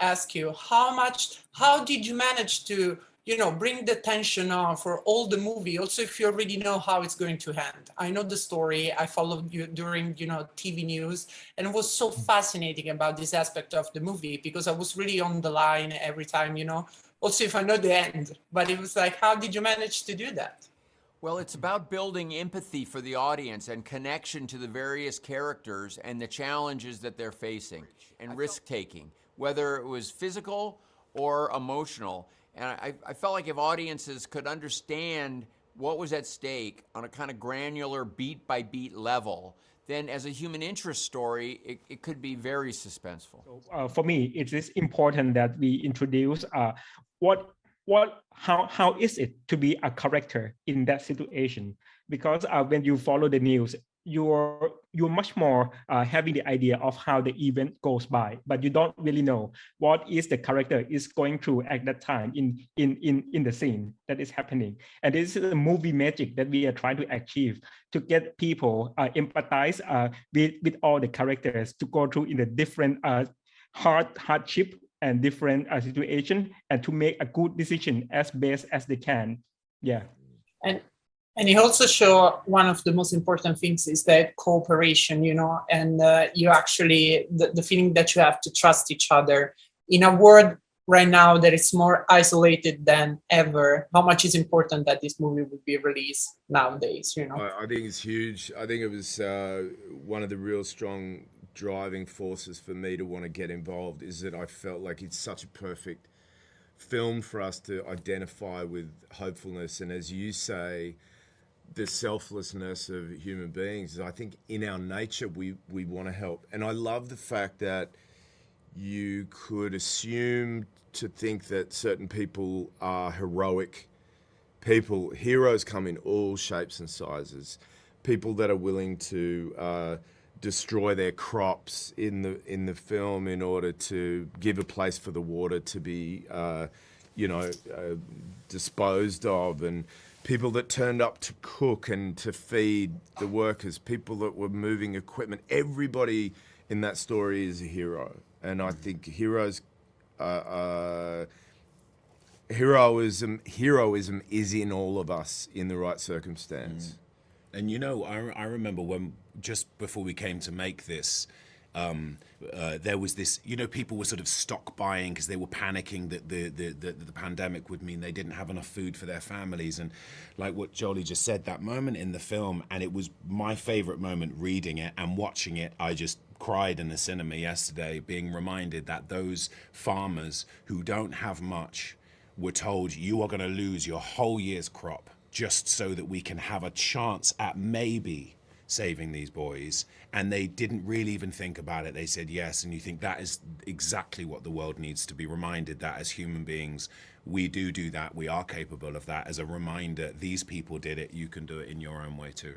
ask you, how did you manage to, bring the tension on for all the movie? Also, if you already know how it's going to end. I know the story. I followed you during, TV news, and it was so fascinating about this aspect of the movie because I was really on the line every time, Also, if I know the end, but it was like, how did you manage to do that? Well, it's about building empathy for the audience and connection to the various characters and the challenges that they're facing and risk-taking, whether it was physical or emotional. And I felt like if audiences could understand what was at stake on a kind of granular beat-by-beat level, then as a human interest story, it could be very suspenseful. For me, it is important that we introduce how is it to be a character in that situation? Because when you follow the news, you're much more having the idea of how the event goes by, but you don't really know what is the character is going through at that time in the scene that is happening. And this is a movie magic that we are trying to achieve, to get people empathize with all the characters, to go through in the different hardship and different situation, and to make a good decision as best as they can. Yeah. And he also show one of the most important things is that cooperation, and you actually, the feeling that you have to trust each other in a world right now that is more isolated than ever. How much is important that this movie would be released nowadays, I think it's huge. I think it was one of the real strong driving forces for me to want to get involved, is that I felt like it's such a perfect film for us to identify with hopefulness. And as you say, the selflessness of human beings. I think in our nature, we want to help. And I love the fact that you could assume to think that certain people are heroic people. Heroes come in all shapes and sizes. People that are willing to destroy their crops in the film in order to give a place for the water to be, disposed of, and people that turned up to cook and to feed the workers, people that were moving equipment. Everybody in that story is a hero. And I think heroism is in all of us in the right circumstance. And I remember when, just before we came to make this, there was this, people were sort of stock buying because they were panicking that the pandemic would mean they didn't have enough food for their families. And like what Jolie just said, that moment in the film, and it was my favorite moment reading it and watching it. I just cried in the cinema yesterday, being reminded that those farmers who don't have much were told, you are going to lose your whole year's crop just so that we can have a chance at maybe saving these boys. And they didn't really even think about it. They said yes. And you think that is exactly what the world needs to be reminded, that as human beings, we do that. We are capable of that. As a reminder, these people did it. You can do it in your own way too.